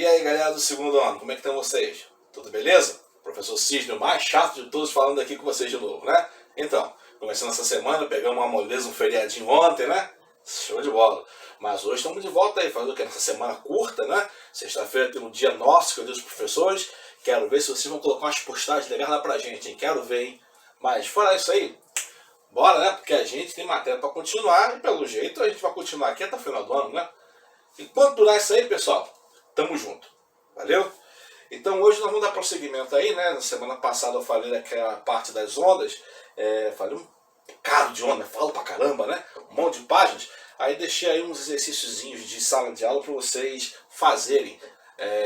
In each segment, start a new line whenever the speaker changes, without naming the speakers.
E aí galera do segundo ano, como é que estão vocês? Tudo beleza? Professor Cisne, o mais chato de todos, falando aqui com vocês de novo, né? Então, começando essa semana, pegamos uma moleza, um feriadinho ontem, né? Show de bola. Mas hoje estamos de volta aí, fazendo o que? Nessa semana curta, né? Sexta-feira tem um dia nosso, que eu digo os professores. Quero ver se vocês vão colocar umas postagens legais lá pra gente, hein? Quero ver, hein? Mas fora isso aí, bora, né? Porque a gente tem matéria para continuar e pelo jeito a gente vai continuar aqui até o final do ano, né? Enquanto durar isso aí, pessoal, tamo junto. Valeu? Então hoje nós vamos dar prosseguimento aí, né? Na semana passada eu falei daquela parte das ondas. Falei um bocado de onda, falo pra caramba, né? Um monte de páginas. Aí deixei aí uns exercíciozinhos de sala de aula para vocês fazerem.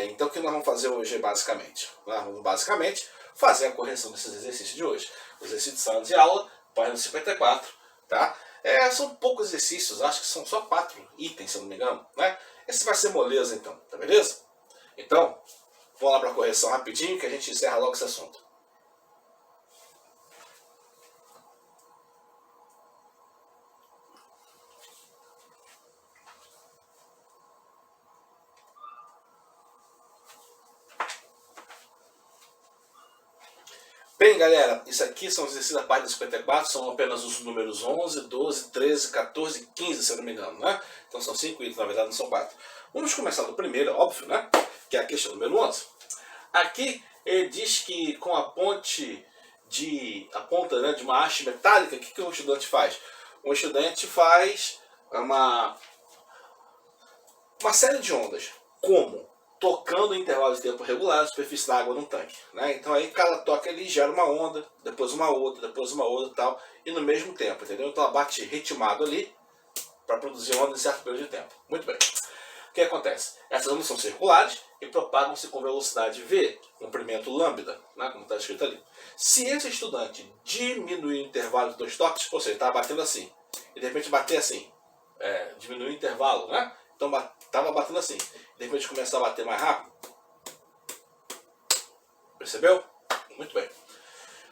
Então o que nós vamos fazer hoje basicamente? Nós vamos basicamente fazer a correção desses exercícios de hoje. O exercício de sala de aula, página 54, tá? São poucos exercícios, acho que são só 4 itens, se eu não me engano, né? Esse vai ser moleza então, tá beleza? Então, vamos lá para a correção rapidinho que a gente encerra logo esse assunto. Bem, galera, isso aqui são os exercícios da página 54, são apenas os números 11, 12, 13, 14 e 15, se eu não me engano, né? Então são 5 itens, na verdade não são 4. Vamos começar do primeiro, óbvio, né? Que é a questão número 11. Aqui ele diz que com a ponta, né, de uma haste metálica, o que o estudante faz? O estudante faz uma série de ondas. Como? Tocando em intervalos de tempo regular a superfície da água num tanque, né? Então aí cada toque ali gera uma onda, depois uma outra e tal, e no mesmo tempo, entendeu? Então ela bate ritmado ali para produzir onda em certo período de tempo. Muito bem. O que acontece? Essas ondas são circulares e propagam-se com velocidade v, comprimento lambda, né? Como está escrito ali. Se esse estudante diminuir o intervalo de 2 toques, ou seja, estava batendo assim, e de repente bater assim, diminuir o intervalo, né? Então estava batendo assim, de repente começar a bater mais rápido. Percebeu? Muito bem.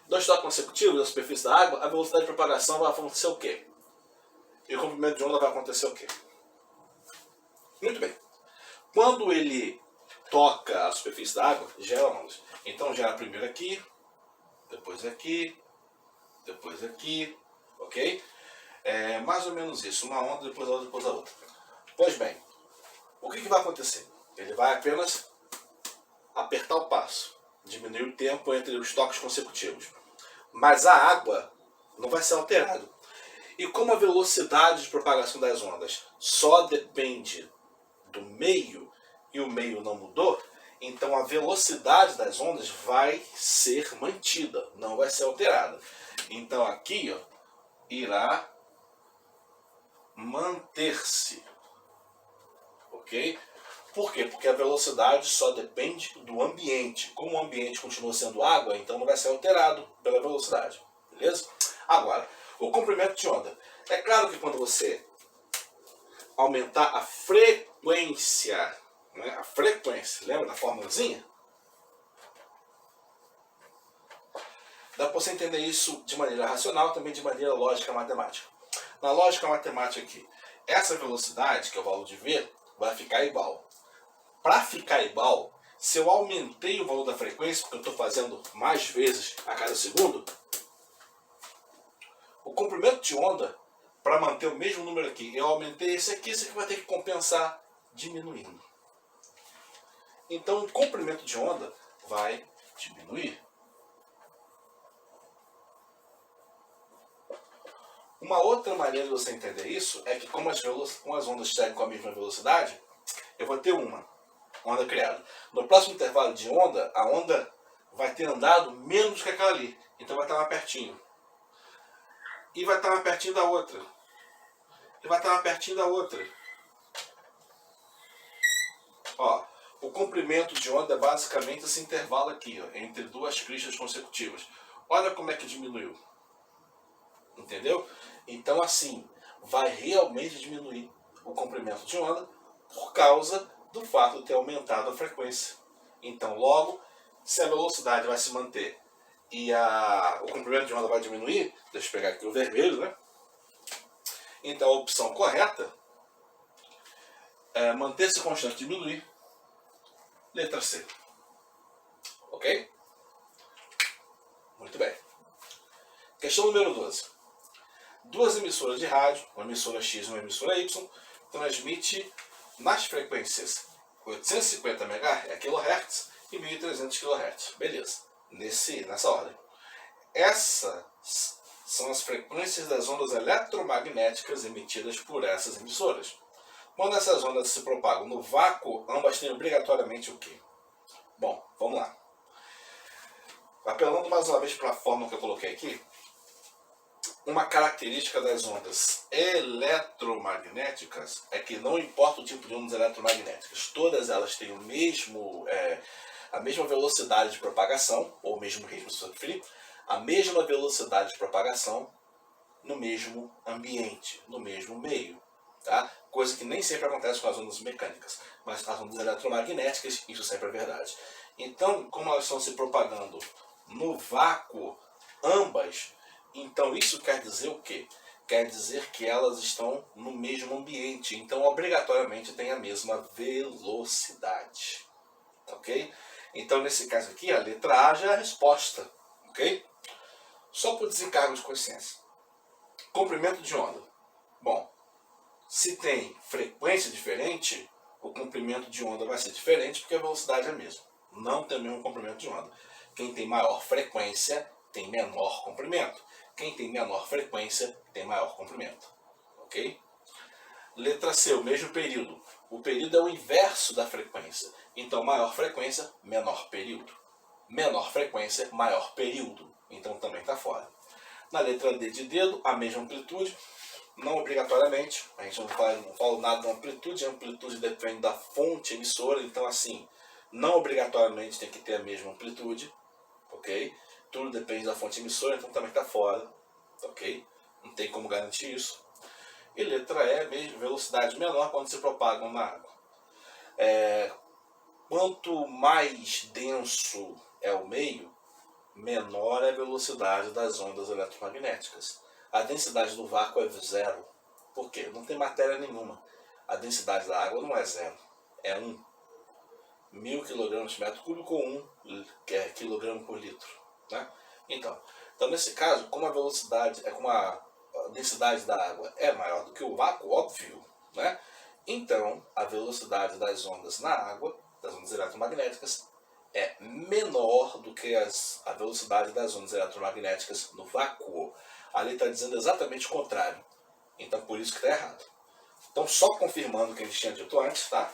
2 toques consecutivos na superfície da água, a velocidade de propagação vai acontecer o quê? E o comprimento de onda vai acontecer o quê? Muito bem. Quando ele toca a superfície da água, gera ondas. Então gera primeiro aqui, depois aqui, depois aqui, ok? Mais ou menos isso, uma onda, depois a outra, depois a outra. Pois bem, o que vai acontecer? Ele vai apenas apertar o passo, diminuir o tempo entre os toques consecutivos. Mas a água não vai ser alterada. E como a velocidade de propagação das ondas só depende do meio, e o meio não mudou, então a velocidade das ondas vai ser mantida, não vai ser alterada. Então aqui, ó, irá manter-se. Ok? Por quê? Porque a velocidade só depende do ambiente. Como o ambiente continua sendo água, então não vai ser alterado pela velocidade. Beleza? Agora, o comprimento de onda. É claro que quando você aumentar a frequência, né? A frequência, lembra da formulazinha? Dá para você entender isso de maneira racional, também de maneira lógica matemática. Na lógica matemática aqui, essa velocidade, que é o valor de v, vai ficar igual. Para ficar igual, se eu aumentei o valor da frequência, porque eu estou fazendo mais vezes a cada segundo, o comprimento de onda, para manter o mesmo número aqui, eu aumentei esse aqui vai ter que compensar diminuindo. Então o comprimento de onda vai diminuir. Uma outra maneira de você entender isso é que como as ondas seguem com a mesma velocidade, eu vou ter uma onda criada. No próximo intervalo de onda, a onda vai ter andado menos que aquela ali. Então vai estar mais pertinho. E vai estar mais pertinho da outra. E vai estar mais pertinho da outra. Ó, o comprimento de onda é basicamente esse intervalo aqui, ó, entre 2 cristas consecutivas. Olha como é que diminuiu. Entendeu? Então assim, vai realmente diminuir o comprimento de onda por causa do fato de ter aumentado a frequência. Então logo, se a velocidade vai se manter e o comprimento de onda vai diminuir, deixa eu pegar aqui o vermelho, né? Então a opção correta é manter-se constante, diminuir. Letra C. Ok? Muito bem. Questão número 12. Duas emissoras de rádio, uma emissora X e uma emissora Y, transmite nas frequências 850 kHz e 1300 kHz. Beleza. Nessa ordem. Essas são as frequências das ondas eletromagnéticas emitidas por essas emissoras. Quando essas ondas se propagam no vácuo, ambas têm obrigatoriamente o quê? Bom, vamos lá. Apelando mais uma vez para a fórmula que eu coloquei aqui, uma característica das ondas eletromagnéticas é que não importa o tipo de ondas eletromagnéticas, todas elas têm a mesma velocidade de propagação, ou mesmo ritmo, se você preferir, a mesma velocidade de propagação no mesmo ambiente, no mesmo meio. Tá? Coisa que nem sempre acontece com as ondas mecânicas, mas as ondas eletromagnéticas, isso sempre é verdade. Então, como elas estão se propagando no vácuo, ambas, então isso quer dizer o quê? Quer dizer que elas estão no mesmo ambiente, então obrigatoriamente tem a mesma velocidade. Ok? Então nesse caso aqui, a letra A já é a resposta. Ok? Só por desencargo de consciência. Comprimento de onda. Bom, se tem frequência diferente, o comprimento de onda vai ser diferente porque a velocidade é a mesma. Não tem o mesmo comprimento de onda. Quem tem maior frequência tem menor comprimento. Quem tem menor frequência tem maior comprimento. Ok? Letra C, o mesmo período. O período é o inverso da frequência. Então, maior frequência, menor período. Menor frequência, maior período. Então, também está fora. Na letra D de dedo, a mesma amplitude. Não obrigatoriamente. A gente não fala nada da amplitude. A amplitude depende da fonte emissora. Então, assim, não obrigatoriamente tem que ter a mesma amplitude. Ok? Tudo depende da fonte emissora, então também está fora. Ok? Não tem como garantir isso. E letra E, velocidade menor quando se propagam na água. Quanto mais denso é o meio, menor é a velocidade das ondas eletromagnéticas. A densidade do vácuo é zero. Por quê? Não tem matéria nenhuma. A densidade da água não é zero, é 1. 1000 kg por metro cúbico ou 1 kg por litro. Né? Então, nesse caso, como a densidade da água é maior do que o vácuo, óbvio, né? Então a velocidade das ondas na água, das ondas eletromagnéticas, é menor do que a velocidade das ondas eletromagnéticas no vácuo. Ali está dizendo exatamente o contrário. Então por isso que está errado. Então só confirmando o que a gente tinha dito antes, tá?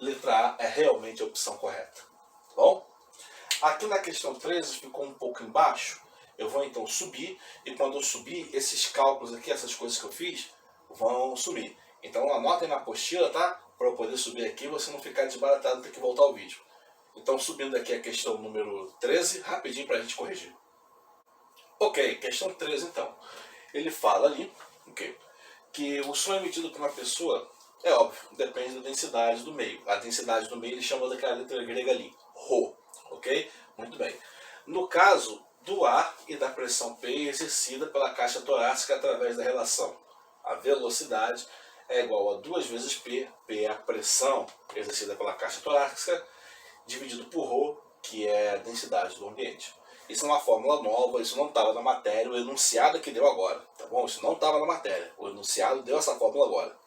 Letra A é realmente a opção correta. Tá bom? Aqui na questão 13 ficou um pouco embaixo. Eu vou então subir, e quando eu subir, esses cálculos aqui, essas coisas que eu fiz, vão sumir. Então anotem na apostila, tá? Para eu poder subir aqui, você não ficar desbaratado e ter que voltar ao vídeo. Então subindo aqui a questão número 13, rapidinho para a gente corrigir. Ok, questão 13 então. Ele fala ali, okay, que o som emitido por uma pessoa, é óbvio, depende da densidade do meio. A densidade do meio ele chama daquela letra grega ali, Rho. Ok? Muito bem. No caso do ar e da pressão P exercida pela caixa torácica através da relação a velocidade é igual a 2 vezes P, P é a pressão exercida pela caixa torácica, dividido por Rho, que é a densidade do ambiente. Isso é uma fórmula nova, isso não estava na matéria, o enunciado que deu agora, tá bom? Isso não estava na matéria, o enunciado deu essa fórmula agora,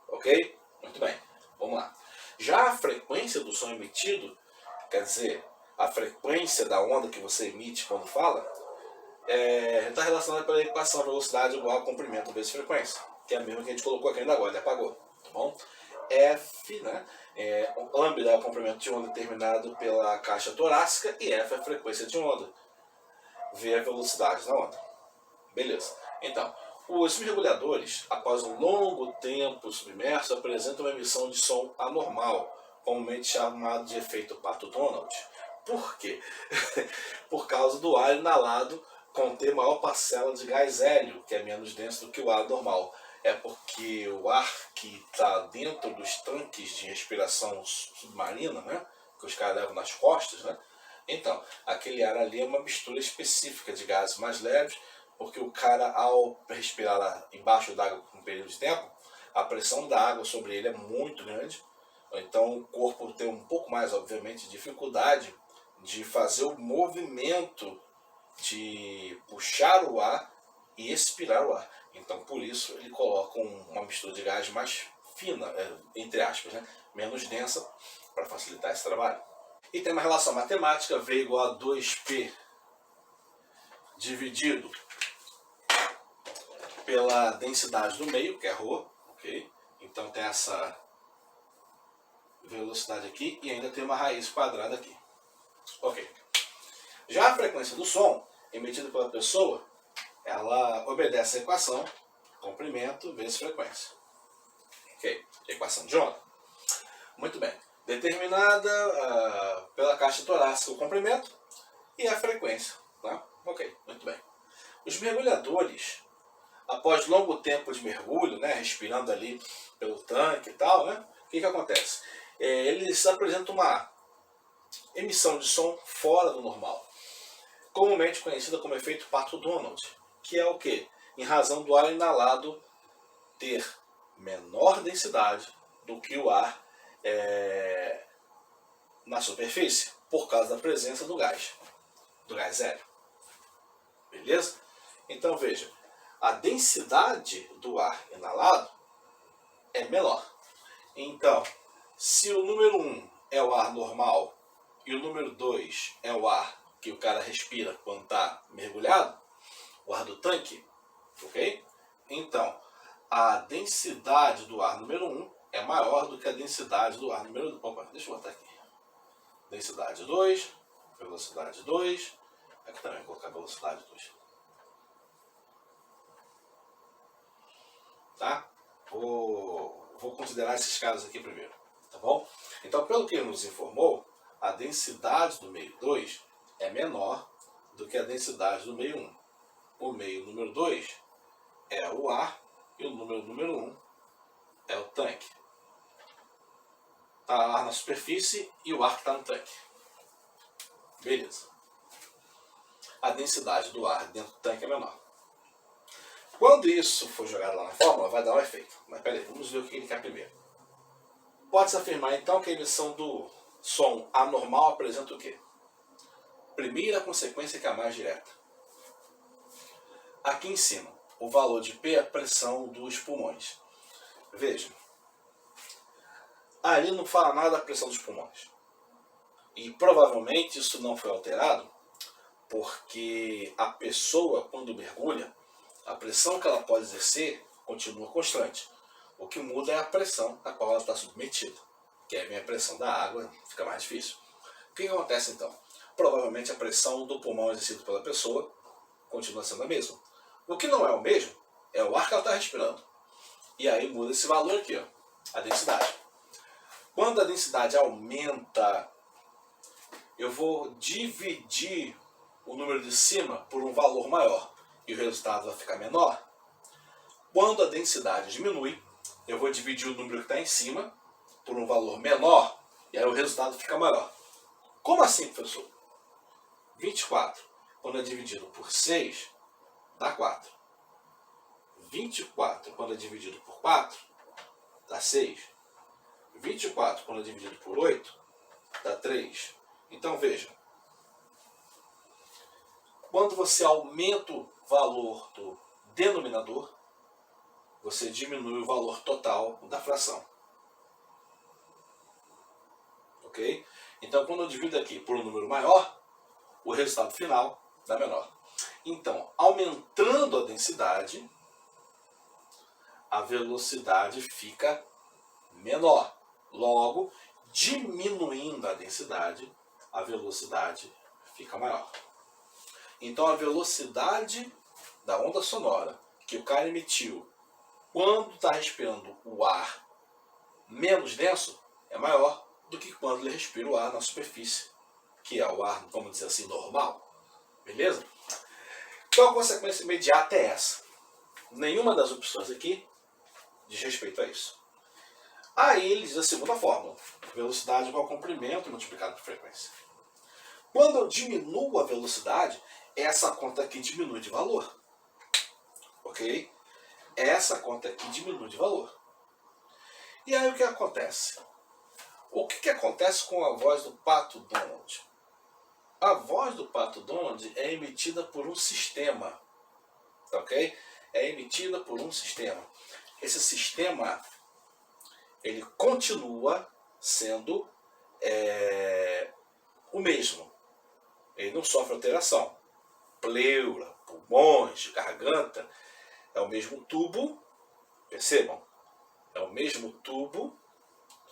ok? Muito bem, vamos lá. Já a frequência do som emitido, quer dizer, a frequência da onda que você emite quando fala, está relacionada pela equação velocidade igual a comprimento vezes frequência, que é a mesma que a gente colocou aqui ainda agora, ele apagou, tá bom? F, né? Lambda é o comprimento de onda determinado pela caixa torácica e F é a frequência de onda. V é a velocidade da onda. Beleza. Então, os mergulhadores, após um longo tempo submerso, apresentam uma emissão de som anormal, comumente chamado de efeito Pato Donald. Por quê? Por causa do ar inalado conter maior parcela de gás hélio, que é menos denso do que o ar normal. É porque o ar que está dentro dos tanques de respiração submarina, né, que os caras levam nas costas, né, então, aquele ar ali é uma mistura específica de gases mais leves, porque o cara, ao respirar lá embaixo d'água por um período de tempo, a pressão da água sobre ele é muito grande, Então o corpo tem um pouco mais, obviamente, de dificuldade de fazer o movimento de puxar o ar e expirar o ar. Então por isso ele coloca uma mistura de gás mais fina, entre aspas, né? Menos densa, para facilitar esse trabalho. E tem uma relação matemática, V igual a 2P dividido pela densidade do meio, que é ρ, ok? Então tem essa velocidade aqui e ainda tem uma raiz quadrada aqui. Ok. Já a frequência do som emitida pela pessoa, ela obedece à equação comprimento vezes frequência. Ok? Equação de onda. Muito bem. Determinada pela caixa torácica o comprimento e a frequência. Tá? Ok, muito bem. Os mergulhadores, após longo tempo de mergulho, né, respirando ali pelo tanque e tal, né, o que acontece? Eles apresentam uma emissão de som fora do normal, comumente conhecida como efeito Pato-Donald, que é o quê? Em razão do ar inalado ter menor densidade do que o ar na superfície, por causa da presença do gás hélio. Beleza? Então veja, a densidade do ar inalado é menor. Então, se o número 1 é o ar normal e o número 2 é o ar que o cara respira quando está mergulhado, o ar do tanque, ok? Então, a densidade do ar número 1 é maior do que a densidade do ar número 2. Opa, deixa eu botar aqui. Densidade 2, velocidade 2. Aqui também vou colocar velocidade 2. Tá? Vou considerar esses caras aqui primeiro. Tá bom? Então, pelo que ele nos informou, a densidade do meio 2 é menor do que a densidade do meio 1. O meio número 2 é o ar e o número 1 é o tanque. Está ar na superfície e o ar que está no tanque. Beleza. A densidade do ar dentro do tanque é menor. Quando isso for jogado lá na fórmula, vai dar um efeito. Mas peraí, vamos ver o que ele quer primeiro. Pode-se afirmar então que a emissão do som anormal apresenta o quê? Primeira consequência que é a mais direta. Aqui em cima, o valor de P é a pressão dos pulmões. Veja, ali não fala nada da pressão dos pulmões. E provavelmente isso não foi alterado porque a pessoa, quando mergulha, a pressão que ela pode exercer continua constante. O que muda é a pressão a qual ela está submetida. Que é a pressão da água, fica mais difícil. O que acontece então? Provavelmente a pressão do pulmão exercida pela pessoa continua sendo a mesma. O que não é o mesmo é o ar que ela está respirando. E aí muda esse valor aqui, ó, a densidade. Quando a densidade aumenta, eu vou dividir o número de cima por um valor maior e o resultado vai ficar menor. Quando a densidade diminui, eu vou dividir o número que está em cima por um valor menor e aí o resultado fica maior. Como assim, professor? 24, quando é dividido por 6, dá 4. 24, quando é dividido por 4, dá 6. 24, quando é dividido por 8, dá 3. Então veja, quando você aumenta o valor do denominador, você diminui o valor total da fração. Ok? Então, quando eu divido aqui por um número maior, o resultado final dá menor. Então, aumentando a densidade, a velocidade fica menor. Logo, diminuindo a densidade, a velocidade fica maior. Então, a velocidade da onda sonora que o cara emitiu quando está respirando o ar menos denso é maior do que quando ele respira o ar na superfície, que é o ar, vamos dizer assim, normal. Beleza? Então a consequência imediata é essa. Nenhuma das opções aqui diz respeito a isso. Aí ele diz a segunda fórmula. Velocidade igual a comprimento multiplicado por frequência. Quando eu diminuo a velocidade, essa conta aqui diminui de valor. Ok? Essa conta aqui diminui de valor. E aí o que acontece? O que acontece com a voz do Pato Donald? A voz do Pato Donald é emitida por um sistema, ok? É emitida por um sistema. Esse sistema, ele continua sendo o mesmo. Ele não sofre alteração. Pleura, pulmões, garganta, é o mesmo tubo, percebam? É o mesmo tubo,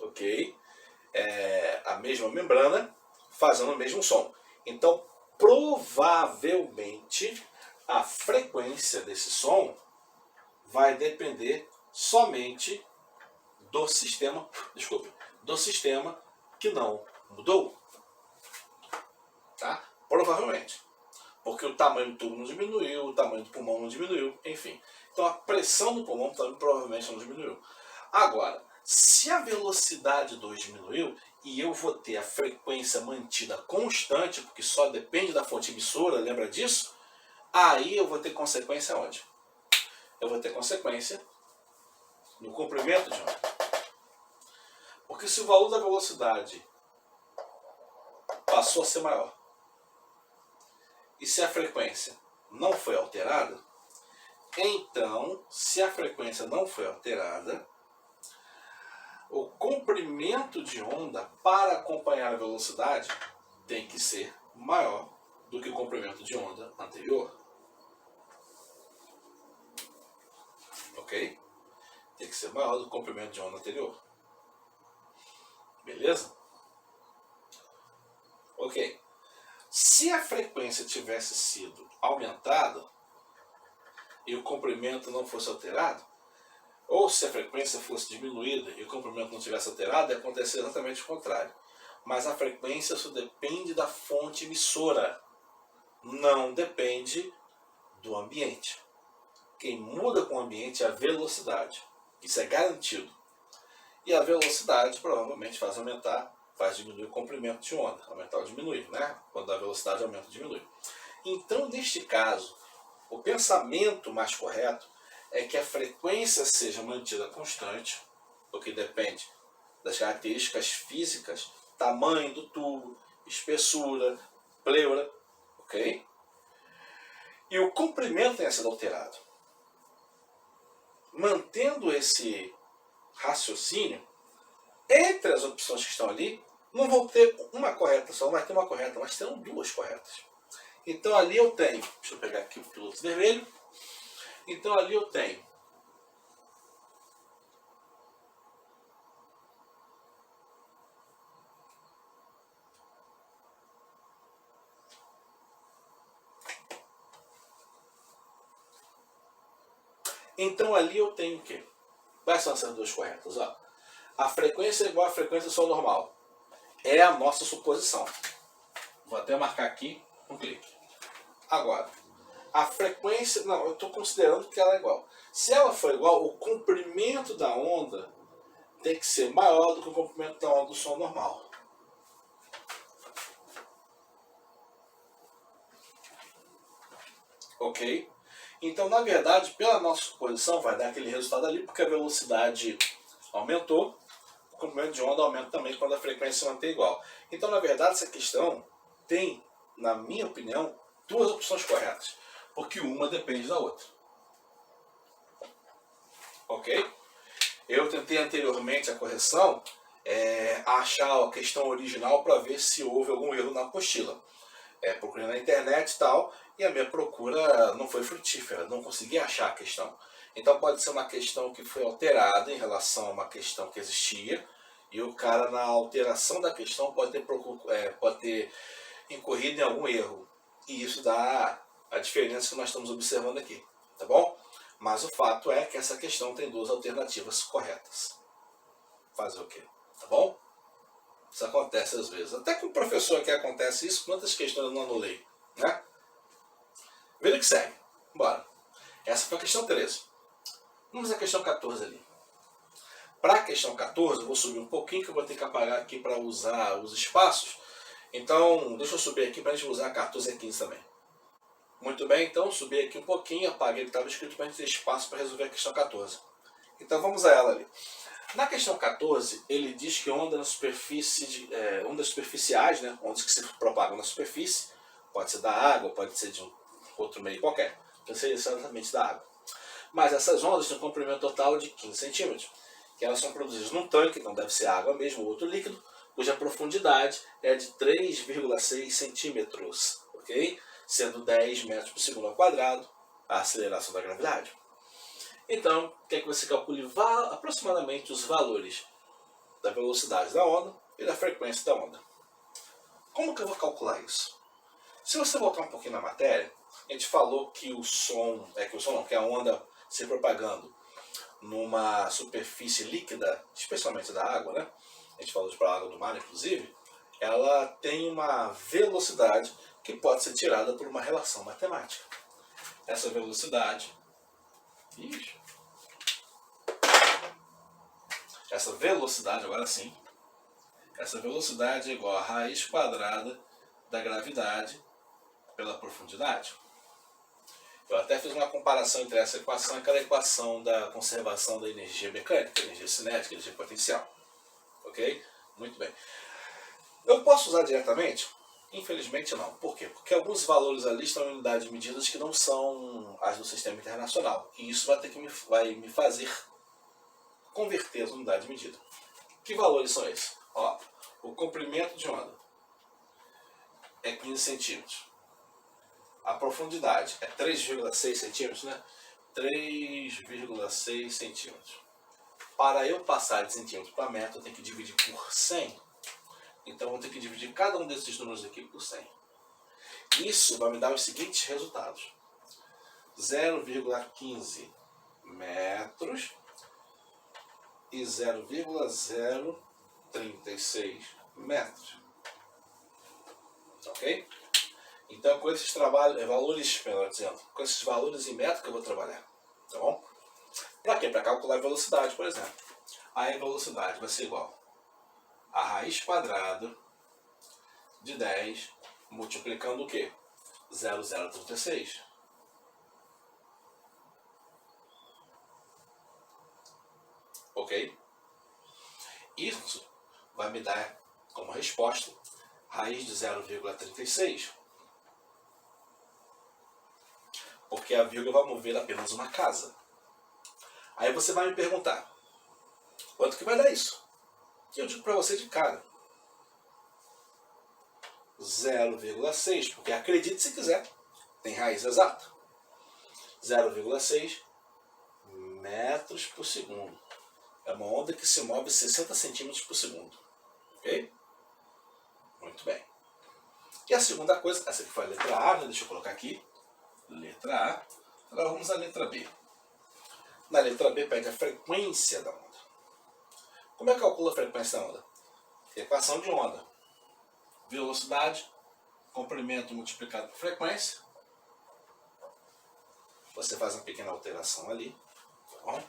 ok? É a mesma membrana, fazendo o mesmo som. Então, provavelmente, a frequência desse som vai depender somente do sistema, do sistema que não mudou. Tá? Provavelmente. Porque o tamanho do tubo não diminuiu, o tamanho do pulmão não diminuiu, enfim. Então a pressão do pulmão também provavelmente não diminuiu. Agora, se a velocidade 2 diminuiu e eu vou ter a frequência mantida constante, porque só depende da fonte emissora, lembra disso? Aí eu vou ter consequência onde? Eu vou ter consequência no comprimento de onda. Porque se o valor da velocidade passou a ser maior, e se a frequência não foi alterada, então, se a frequência não foi alterada, o comprimento de onda para acompanhar a velocidade tem que ser maior do que o comprimento de onda anterior. Ok? Tem que ser maior do que o comprimento de onda anterior. Beleza? Ok. Se a frequência tivesse sido aumentada e o comprimento não fosse alterado, ou se a frequência fosse diminuída e o comprimento não tivesse alterado, ia acontecer exatamente o contrário. Mas a frequência só depende da fonte emissora, não depende do ambiente. Quem muda com o ambiente é a velocidade. Isso é garantido. E a velocidade provavelmente faz aumentar, faz diminuir o comprimento de onda. Aumentar ou diminuir, né? Quando a velocidade aumenta ou diminui. Então, neste caso, o pensamento mais correto é que a frequência seja mantida constante, porque depende das características físicas, tamanho do tubo, espessura, pleura, ok? E o comprimento tenha sido alterado. Mantendo esse raciocínio, entre as opções que estão ali, não vão ter uma correta só, não vai ter uma correta, mas terão duas corretas. Então ali eu tenho, deixa eu pegar aqui o piloto vermelho, então ali eu tenho o quê? Quais são essas duas corretas? Ó, a frequência é igual à frequência do som normal. É a nossa suposição. Vou até marcar aqui um clique. Agora, a frequência... Não, eu estou considerando que ela é igual. Se ela for igual, o comprimento da onda tem que ser maior do que o comprimento da onda do som normal. Ok? Então, na verdade, pela nossa suposição, vai dar aquele resultado ali, porque a velocidade aumentou, o comprimento de onda aumenta também quando a frequência se mantém igual. Então, na verdade, essa questão tem, na minha opinião, duas opções corretas, porque uma depende da outra. Ok? Eu tentei anteriormente a correção, achar a questão original para ver se houve algum erro na apostila. Procurei na internet e tal, e a minha procura não foi frutífera, não consegui achar a questão. Então pode ser uma questão que foi alterada em relação a uma questão que existia, e o cara na alteração da questão pode ter incorrido em algum erro. E isso dá a diferença que nós estamos observando aqui, tá bom? Mas o fato é que essa questão tem duas alternativas corretas. Fazer o quê? Tá bom? Isso acontece às vezes. Até com o professor aqui acontece isso, quantas questões eu não anulei, né? Vida que segue. Bora. Essa foi a questão 13. Vamos à questão 14 ali. Para a questão 14, eu vou subir um pouquinho, que eu vou ter que apagar aqui para usar os espaços. Então, deixa eu subir aqui para a gente usar 14 e 15 também. Muito bem, então, subi aqui um pouquinho, apaguei o que estava escrito para a gente ter espaço para resolver a questão 14. Então, vamos a ela ali. Na questão 14, ele diz que onda na superfície ondas superficiais, né, ondas que se propagam na superfície, pode ser da água, pode ser de um outro meio qualquer, não seria exatamente da água. Mas essas ondas têm um comprimento total de 15 centímetros, que elas são produzidas num tanque, não deve ser água mesmo, ou outro líquido, cuja profundidade é de 3,6 centímetros, ok? Sendo 10 metros por segundo ao quadrado a aceleração da gravidade. Então, quer que você calcule aproximadamente os valores da velocidade da onda e da frequência da onda. Como que eu vou calcular isso? Se você voltar um pouquinho na matéria, a gente falou que que a onda se propagando numa superfície líquida, especialmente da água, né? A gente falou para a água do mar, inclusive, ela tem uma velocidade que pode ser tirada por uma relação matemática. Essa velocidade, agora sim, essa velocidade é igual a raiz quadrada da gravidade pela profundidade. Eu até fiz uma comparação entre essa equação e aquela equação da conservação da energia mecânica, energia cinética, energia potencial. Ok? Muito bem. Eu posso usar diretamente? Infelizmente não. Por quê? Porque alguns valores ali estão em unidades de medidas que não são as do sistema internacional. E isso vai me fazer converter as unidades de medida. Que valores são esses? Ó, o comprimento de onda é 15 centímetros. A profundidade é 3,6 centímetros, né? 3,6 centímetros. Para eu passar de centímetro para metro, eu tenho que dividir por 100. Então, eu vou ter que dividir cada um desses números aqui por 100. Isso vai me dar os seguintes resultados. 0,15 metros e 0,036 metros. Ok? Então, com esses com esses valores em metro que eu vou trabalhar. Tá bom? Para quê? Para calcular a velocidade, por exemplo. Aí a velocidade vai ser igual a raiz quadrada de 10 multiplicando o quê? 0,036. Ok? Isso vai me dar como resposta raiz de 0,36. Porque a vírgula vai mover apenas uma casa. Aí você vai me perguntar, quanto que vai dar isso? E eu digo para você de cara, 0,6, porque acredite se quiser, tem raiz exata. 0,6 metros por segundo. É uma onda que se move 60 centímetros por segundo. Ok? Muito bem. E a segunda coisa, essa aqui foi a letra A, né? Deixa eu colocar aqui. Letra A. Agora vamos à letra B. Na letra B pede a frequência da onda. Como é que calcula a frequência da onda? Equação de onda. Velocidade, comprimento multiplicado por frequência. Você faz uma pequena alteração ali. Tá bom?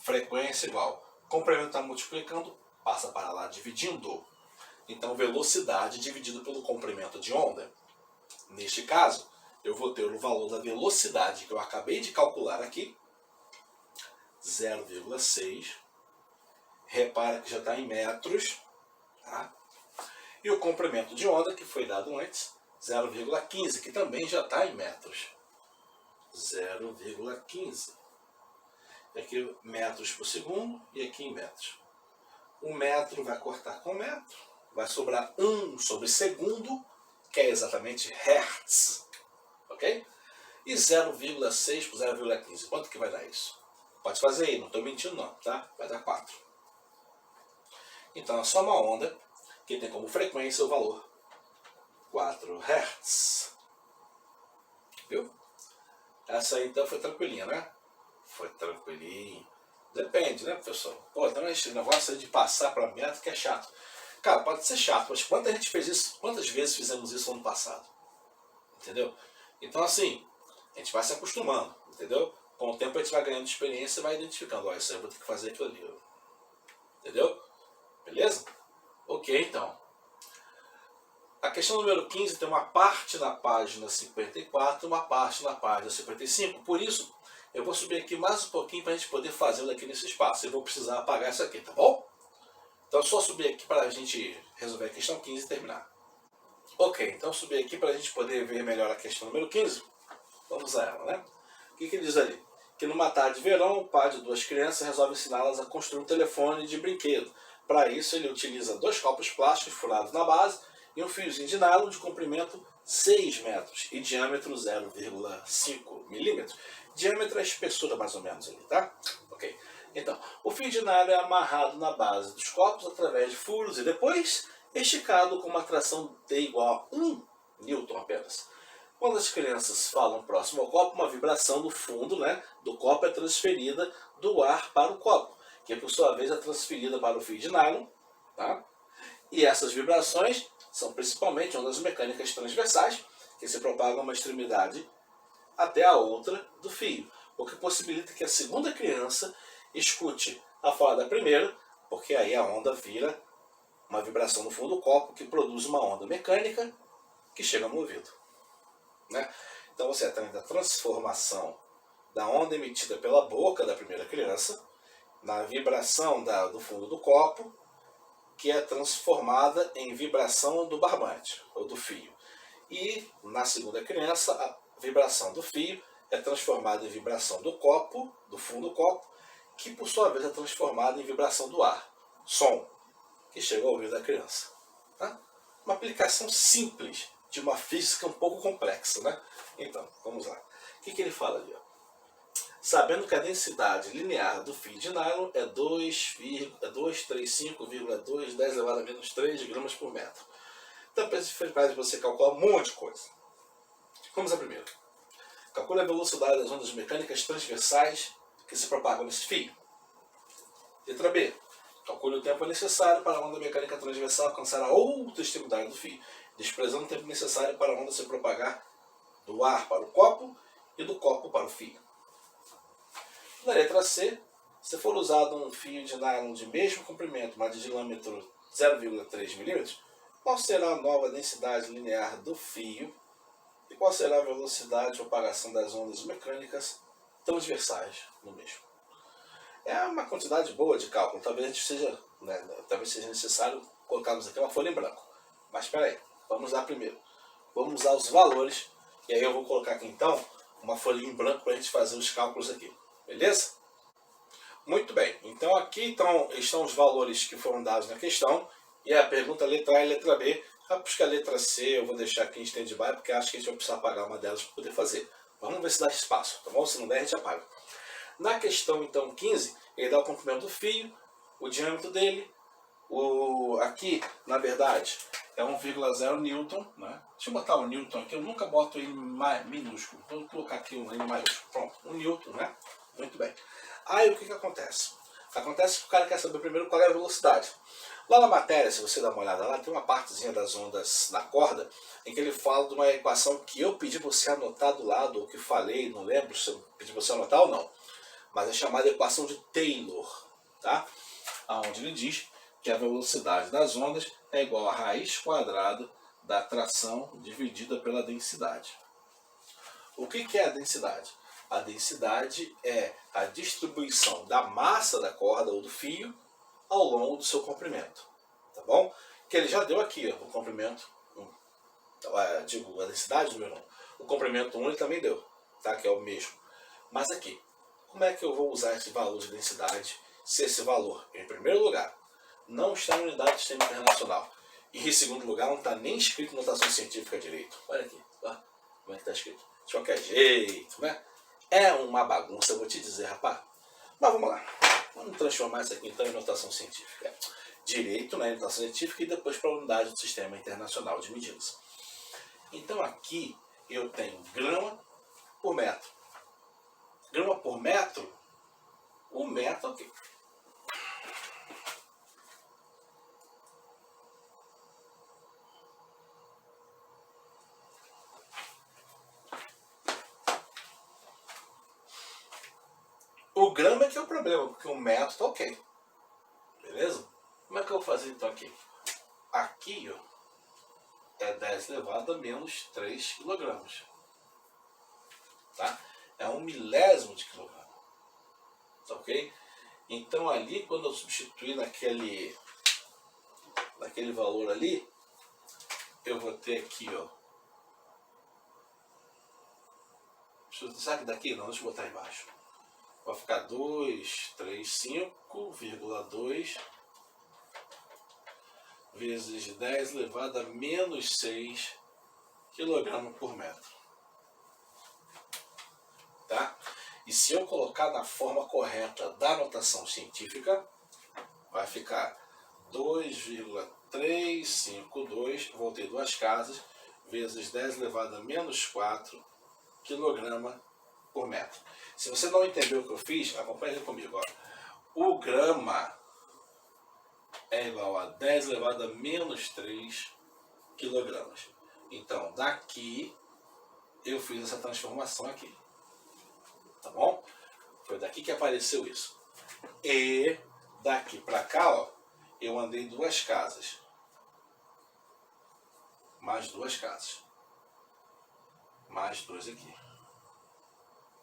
Frequência igual. Comprimento está multiplicando, passa para lá dividindo. Então, velocidade dividido pelo comprimento de onda. Neste caso, eu vou ter o valor da velocidade que eu acabei de calcular aqui. 0,6. Repara que já está em metros. Tá? E o comprimento de onda, que foi dado antes, 0,15, que também já está em metros. 0,15. Aqui metros por segundo e aqui em metros. O metro vai cortar com metro. Vai sobrar 1 sobre segundo, que é exatamente hertz. Ok? E 0,6 por 0,15. Quanto que vai dar isso? Pode fazer aí, não estou mentindo não, tá? Vai dar 4. Então é só uma onda que tem como frequência o valor 4 Hz. Viu? Essa aí então foi tranquilinha, né? Foi tranquilinho. Depende, né, professor? Pô, então esse negócio de passar para metro que é chato. Cara, pode ser chato, mas quanta gente fez isso? Quantas vezes fizemos isso ano passado? Entendeu? Então assim, a gente vai se acostumando, entendeu? Com o tempo a gente vai ganhando experiência e vai identificando. Ó, isso aí eu vou ter que fazer aquilo ali. Entendeu? Beleza? Ok, então. A questão número 15 tem uma parte na página 54 e uma parte na página 55. Por isso Eu vou subir aqui mais um pouquinho para a gente poder fazer daqui nesse espaço. Eu vou precisar apagar isso aqui, tá bom? Então é só subir aqui para a gente resolver a questão 15 e terminar. Ok, então subir aqui para a gente poder ver melhor a questão número 15. Vamos a ela, né? O que ele diz ali? Que numa tarde de verão, o pai de duas crianças resolve ensiná-las a construir um telefone de brinquedo. Para isso, ele utiliza 2 copos plásticos furados na base e um fiozinho de nylon de comprimento 6 metros e diâmetro 0,5 milímetros. Diâmetro é a espessura mais ou menos ali, tá? Ok. Então, o fio de nylon é amarrado na base dos copos através de furos e depois esticado com uma tração T igual a 1 Newton apenas. Quando as crianças falam próximo ao copo, uma vibração do fundo, né, do copo é transferida do ar para o copo, que por sua vez é transferida para o fio de nylon, tá? E essas vibrações são principalmente ondas mecânicas transversais, que se propagam uma extremidade até a outra do fio, o que possibilita que a segunda criança escute a fala da primeira, porque aí a onda vira uma vibração no fundo do copo que produz uma onda mecânica que chega no ouvido. Né? Então você tem a transformação da onda emitida pela boca da primeira criança na vibração do fundo do copo, que é transformada em vibração do barbante, ou do fio. E na segunda criança, a vibração do fio é transformada em vibração do copo, do fundo do copo, que por sua vez é transformada em vibração do ar, som, que chega ao ouvido da criança. Tá? Uma aplicação simples de uma física um pouco complexa, né? Então, vamos lá. O que ele fala ali? Ó? Sabendo que a densidade linear do fio de nylon é 235,2 10 elevado a menos 3 gramas por metro. Então, para você calcular um monte de coisa. Vamos à primeira. Calcule a velocidade das ondas mecânicas transversais que se propagam nesse fio. Letra B. Calcule o tempo necessário para a onda mecânica transversal alcançar a outra extremidade do fio, desprezando o tempo necessário para a onda se propagar do ar para o copo e do copo para o fio. Na letra C, se for usado um fio de nylon de mesmo comprimento, mas de diâmetro 0,3 mm, qual será a nova densidade linear do fio e qual será a velocidade de propagação das ondas mecânicas transversais no mesmo? É uma quantidade boa de cálculo, talvez seja necessário colocarmos aqui uma folha em branco. Mas espera aí, vamos lá primeiro. Vamos usar os valores, e aí eu vou colocar aqui então uma folha em branco para a gente fazer os cálculos aqui. Beleza? Muito bem, então aqui estão os valores que foram dados na questão, e a pergunta letra A e letra B. Acho que a letra C eu vou deixar aqui em stand-by, porque acho que a gente vai precisar apagar uma delas para poder fazer. Vamos ver se dá espaço, tá bom? Se não der, a gente apaga. Na questão, então, 15, ele dá o comprimento do fio, o diâmetro dele, aqui, na verdade, é 1,0 Newton, né? Deixa eu botar o Newton aqui, eu nunca boto ele em minúsculo, então vou colocar aqui um em maiúsculo. Pronto, 1 Newton, né? Muito bem. Aí o que acontece? Acontece que o cara quer saber primeiro qual é a velocidade. Lá na matéria, se você dá uma olhada lá, tem uma partezinha das ondas na corda, em que ele fala de uma equação que eu pedi você anotar do lado, ou que falei, não lembro se eu pedi você anotar ou não. Mas é chamada equação de Taylor, tá? Onde ele diz que a velocidade das ondas é igual à raiz quadrada da tração dividida pela densidade. O que é a densidade? A densidade é a distribuição da massa da corda ou do fio ao longo do seu comprimento, tá bom? Que ele já deu aqui, ó, o comprimento 1. Digo, a densidade número 1. O comprimento 1 ele também deu, tá? Que é o mesmo. Mas aqui, como é que eu vou usar esse valor de densidade se esse valor, em primeiro lugar, não está em unidade de sistema internacional e em segundo lugar não está nem escrito em notação científica direito? Olha aqui, tá? Como é que está escrito? De qualquer jeito, né? É uma bagunça, eu vou te dizer, rapaz. Mas vamos lá. Vamos transformar isso aqui então em notação científica. Direito, né, notação científica, e depois para a unidade do sistema internacional de medidas. Então aqui eu tenho grama por metro. Grama por metro, o metro, ok. O grama é que é o problema, porque o metro tá ok. Beleza? Como é que eu vou fazer então aqui? Aqui, ó, é 10 elevado a menos 3 kg. Tá? É 1 milésimo de quilograma. Tá ok? Então ali, quando eu substituir naquele valor ali, eu vou ter aqui, ó. Será que daqui? Não, deixa eu botar embaixo. Vai ficar 235,2 vezes 10 elevado a menos 6 kg por metro. Tá? E se eu colocar na forma correta da notação científica, vai ficar 2,352, voltei duas casas, vezes 10 elevado a menos 4 kg por metro. Se você não entendeu o que eu fiz, acompanhe comigo. Ó. O grama é igual a 10 elevado a menos 3 kg. Então, daqui eu fiz essa transformação aqui. Tá bom? Foi daqui que apareceu isso. E daqui para cá, ó, eu andei duas casas. Mais duas casas. Mais dois aqui.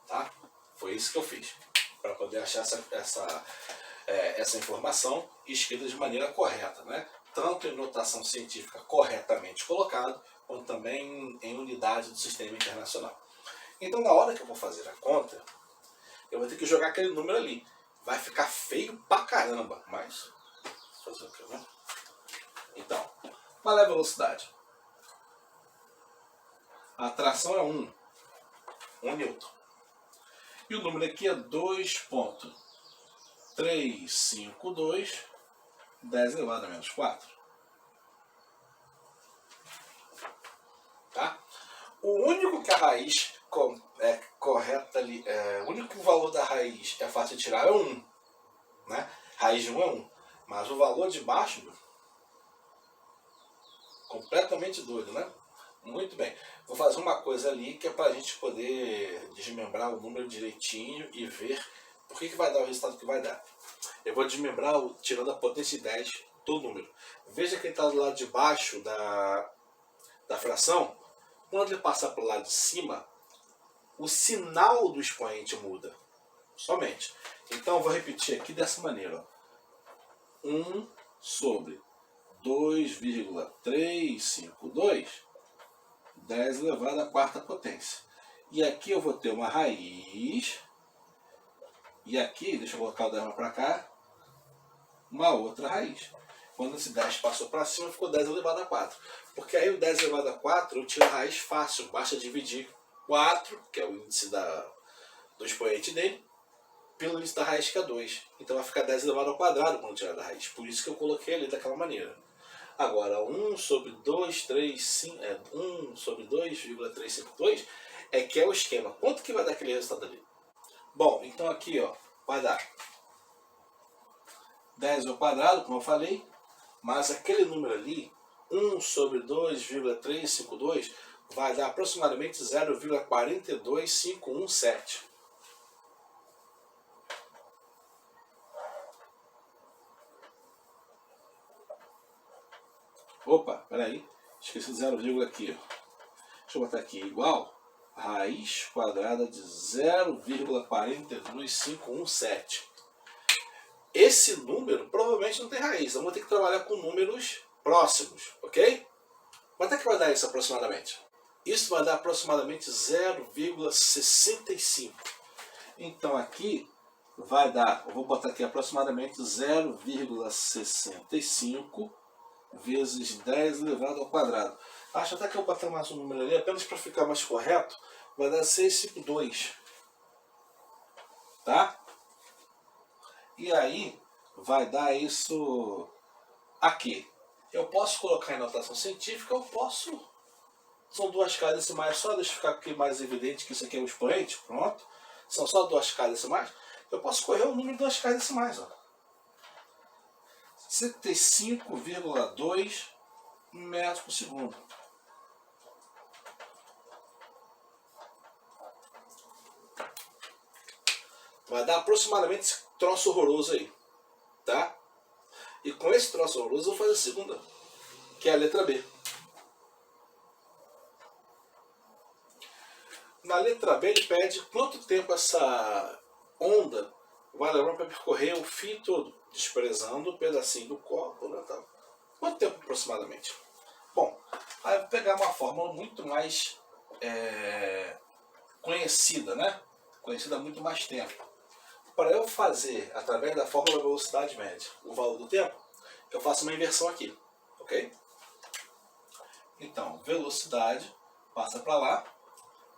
Tá? Foi isso que eu fiz. Para poder achar essa informação escrita de maneira correta, né? Tanto em notação científica corretamente colocado, quanto também em unidade do sistema internacional. Então, na hora que eu vou fazer a conta, eu vou ter que jogar aquele número ali. Vai ficar feio pra caramba, mas fazer o que, né? Então, qual é a velocidade? A tração é 1 newton. E o número aqui é 2,352 10 elevado a menos 4. Tá? O único que a raiz é correta ali, o único valor da raiz é fácil de tirar é 1. Né? Raiz de 1 é 1. Mas o valor de baixo, completamente doido, né? Muito bem. Vou fazer uma coisa ali que é para a gente poder desmembrar o número direitinho e ver por que vai dar o resultado que vai dar. Eu vou desmembrar tirando a potência 10 do número. Veja que ele está do lado de baixo da fração. Quando ele passar para o lado de cima, o sinal do expoente muda. Somente. Então eu vou repetir aqui dessa maneira. Ó. 1 sobre 2,352 10 elevado à quarta potência. E aqui eu vou ter uma raiz. E aqui, deixa eu colocar o 10 para cá, uma outra raiz. Quando esse 10 passou para cima, ficou 10 elevado a 4. Porque aí o 10 elevado a 4 eu tiro a raiz fácil. Basta dividir 4, que é o índice do expoente dele, pelo índice da raiz, que é 2. Então vai ficar 10 elevado ao quadrado quando tirar da raiz. Por isso que eu coloquei ali daquela maneira. Agora, 1 sobre 2,352 é que é o esquema. Quanto que vai dar aquele resultado ali? Bom, então aqui, ó, vai dar 10 ao quadrado, como eu falei, mas aquele número ali, 1 sobre 2,352, vai dar aproximadamente 0,42517. Opa, peraí, esqueci do 0, aqui. Ó. Deixa eu botar aqui igual raiz quadrada de 0,42517. Esse número provavelmente não tem raiz. Eu vou ter que trabalhar com números próximos, ok? Quanto é que vai dar isso aproximadamente? Isso vai dar aproximadamente 0,65. Então aqui vai dar, eu vou botar aqui aproximadamente 0,65 vezes 10 elevado ao quadrado. Acho até que eu vou botar mais um número ali, apenas para ficar mais correto, vai dar 652. Tá? E aí, vai dar isso aqui. Eu posso colocar em notação científica, eu posso... São duas casas decimais só, deixa eu ficar aqui mais evidente que isso aqui é o expoente, pronto. São só duas casas decimais. Eu posso correr o número de duas casas decimais, ó. 75,2 metros por segundo. Vai dar aproximadamente esse troço horroroso aí, tá? E com esse troço horroroso eu vou fazer a segunda, que é a letra B. Na letra B ele pede quanto tempo essa onda vai levar para percorrer o fio todo, desprezando o pedacinho do copo, né, tal. Quanto tempo aproximadamente? Bom, aí eu vou pegar uma fórmula muito mais conhecida, né? Conhecida há muito mais tempo. Para eu fazer, através da fórmula da velocidade média, o valor do tempo, eu faço uma inversão aqui, ok? Então, velocidade passa para lá,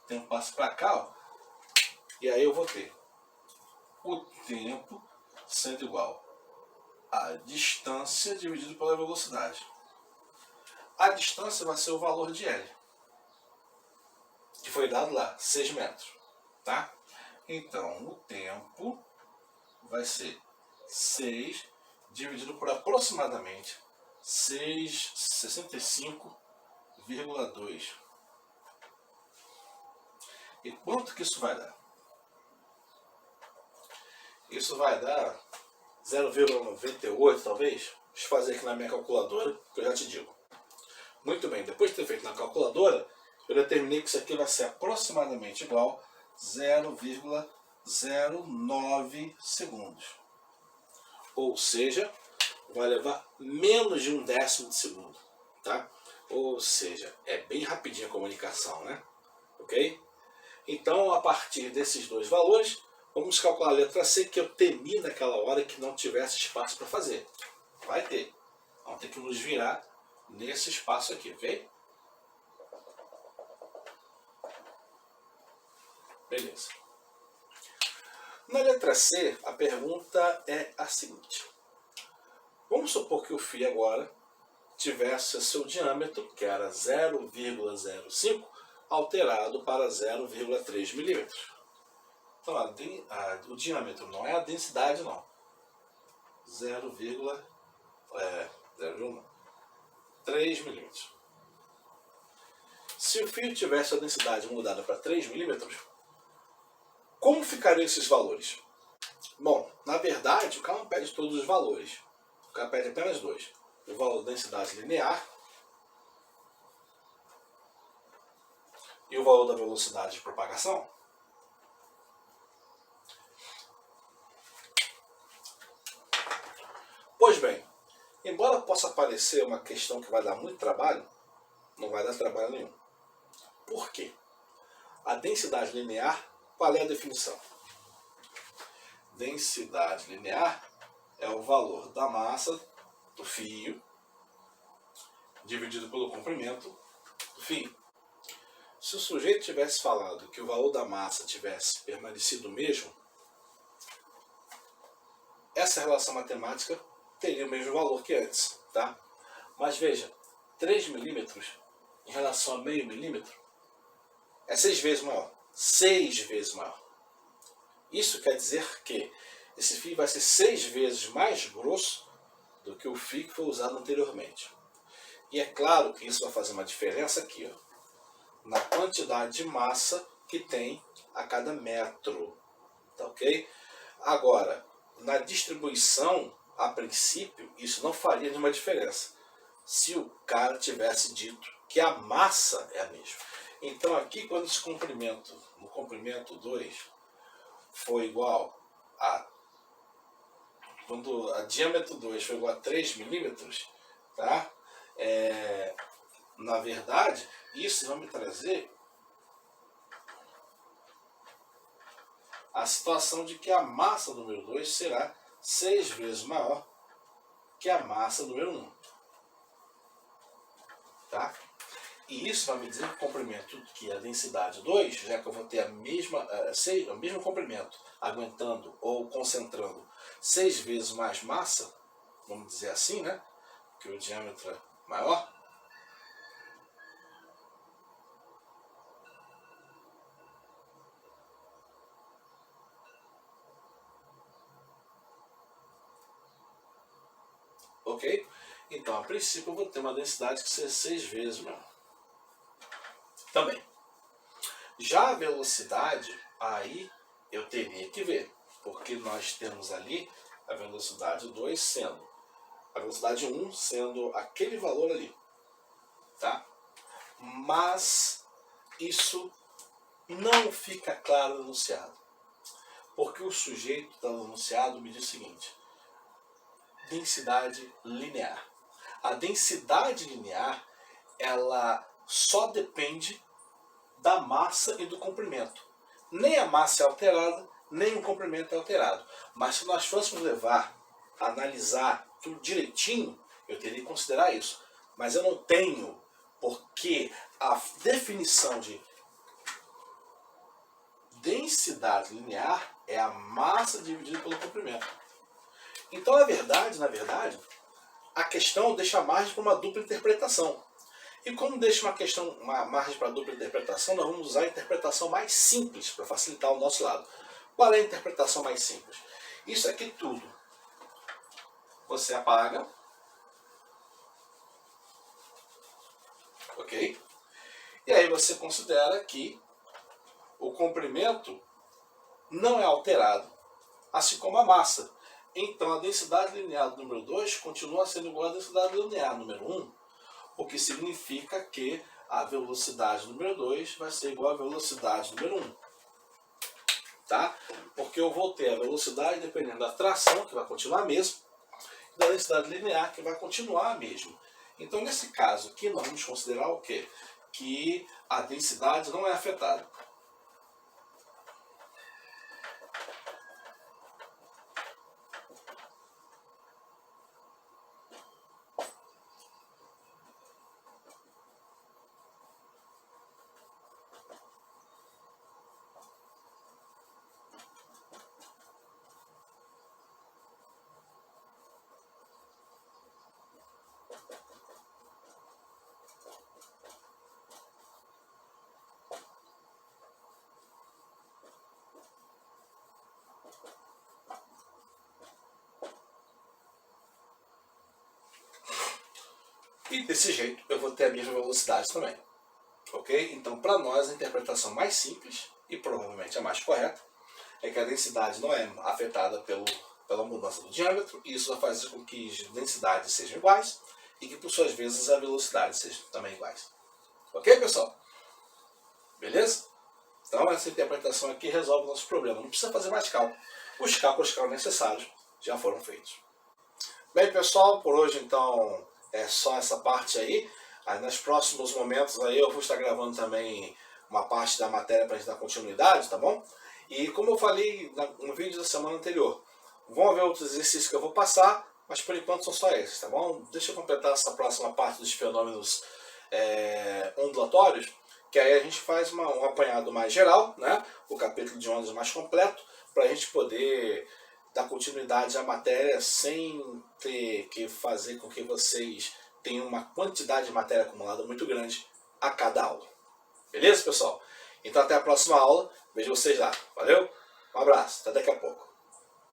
tempo passa para cá, ó, e aí eu vou ter o tempo sendo igual a distância dividido pela velocidade. A distância vai ser o valor de L, que foi dado lá, 6 metros, tá? Então, o tempo vai ser 6 dividido por aproximadamente 65,2. E quanto que isso vai dar? Isso vai dar 0,98 talvez. Deixa eu fazer aqui na minha calculadora, que eu já te digo. Muito bem, depois de ter feito na calculadora, eu determinei que isso aqui vai ser aproximadamente igual a 0,09 segundos. Ou seja, vai levar menos de 1/10 de segundo, tá? Ou seja, é bem rapidinho a comunicação, né? Ok? Então, a partir desses dois valores, vamos calcular a letra C, que eu temi naquela hora que não tivesse espaço para fazer. Vai ter. Vamos ter que nos virar nesse espaço aqui, ok? Beleza. Na letra C, a pergunta é a seguinte. Vamos supor que o fio agora tivesse seu diâmetro, que era 0,05, alterado para 0,3 milímetros. Então, o diâmetro não é a densidade, não. 0,3 milímetros. Se o fio tivesse a densidade mudada para 3 milímetros, como ficariam esses valores? Bom, na verdade, o cara não pede todos os valores. O cara pede apenas dois. O valor da densidade linear e o valor da velocidade de propagação. Pois bem, embora possa parecer uma questão que vai dar muito trabalho, não vai dar trabalho nenhum. Por quê? A densidade linear, qual é a definição? Densidade linear é o valor da massa do fio dividido pelo comprimento do fio. Se o sujeito tivesse falado que o valor da massa tivesse permanecido o mesmo, essa relação matemática teria o mesmo valor que antes, tá? Mas veja, 3 milímetros em relação a meio milímetro é 6 vezes maior. 6 vezes maior. Isso quer dizer que esse fio vai ser 6 vezes mais grosso do que o fio que foi usado anteriormente. E é claro que isso vai fazer uma diferença aqui, ó, na quantidade de massa que tem a cada metro. Tá ok? Agora, na distribuição, a princípio, isso não faria nenhuma diferença se o cara tivesse dito que a massa é a mesma. Então aqui, quando esse comprimento, no comprimento 2, foi igual a... Quando a diâmetro 2 foi igual a 3 milímetros, tá? Na verdade, isso vai me trazer a situação de que a massa número 2 será 6 vezes maior que a massa número 1. Tá? E isso vai me dizer que o comprimento, que a densidade 2, já que eu vou ter o mesmo comprimento, aguentando ou concentrando 6 vezes mais massa, vamos dizer assim, né? Que o diâmetro é maior. Ok? Então, a princípio, eu vou ter uma densidade que seja 6 vezes maior. Também. Já a velocidade, aí eu teria que ver, porque nós temos ali a velocidade 2 sendo, a velocidade 1 sendo aquele valor ali, tá? Mas isso não fica claro no enunciado. Porque o sujeito do enunciado me diz o seguinte: densidade linear. A densidade linear, ela só depende da massa e do comprimento. Nem a massa é alterada, nem o comprimento é alterado. Mas se nós fôssemos analisar tudo direitinho, eu teria que considerar isso. Mas eu não tenho, porque a definição de densidade linear é a massa dividida pelo comprimento. Então, na verdade, a questão deixa margem para uma dupla interpretação. E como deixa uma margem para dupla interpretação, nós vamos usar a interpretação mais simples para facilitar o nosso lado. Qual é a interpretação mais simples? Isso aqui tudo você apaga, ok? E aí você considera que o comprimento não é alterado, assim como a massa. Então a densidade linear do número 2 continua sendo igual à densidade linear do número 1, o que significa que a velocidade número 2 vai ser igual à velocidade número 1. Tá? Porque eu vou ter a velocidade dependendo da tração, que vai continuar a mesma, e da densidade linear, que vai continuar a mesma. Então, nesse caso aqui, nós vamos considerar o quê? Que a densidade não é afetada. E desse jeito eu vou ter a mesma velocidade também. Ok? Então, para nós, a interpretação mais simples, e provavelmente a mais correta, é que a densidade não é afetada pela mudança do diâmetro, e isso vai fazer com que as densidades sejam iguais, e que, por suas vezes, a velocidade sejam também iguais. Ok, pessoal? Beleza? Então, essa interpretação aqui resolve o nosso problema. Não precisa fazer mais cálculo. Os cálculos que eram necessários já foram feitos. Bem, pessoal, por hoje, então, é só essa parte aí. Aí, nos próximos momentos, aí, eu vou estar gravando também uma parte da matéria para a gente dar continuidade, tá bom? E como eu falei no vídeo da semana anterior, vão haver outros exercícios que eu vou passar, mas por enquanto são só esses, tá bom? Deixa eu completar essa próxima parte dos fenômenos ondulatórios, que aí a gente faz um apanhado mais geral, né? O capítulo de ondas mais completo, para a gente poder dar continuidade à matéria sem ter que fazer com que vocês tenham uma quantidade de matéria acumulada muito grande a cada aula. Beleza, pessoal? Então até a próxima aula. Vejo vocês lá. Valeu? Um abraço. Até daqui a pouco.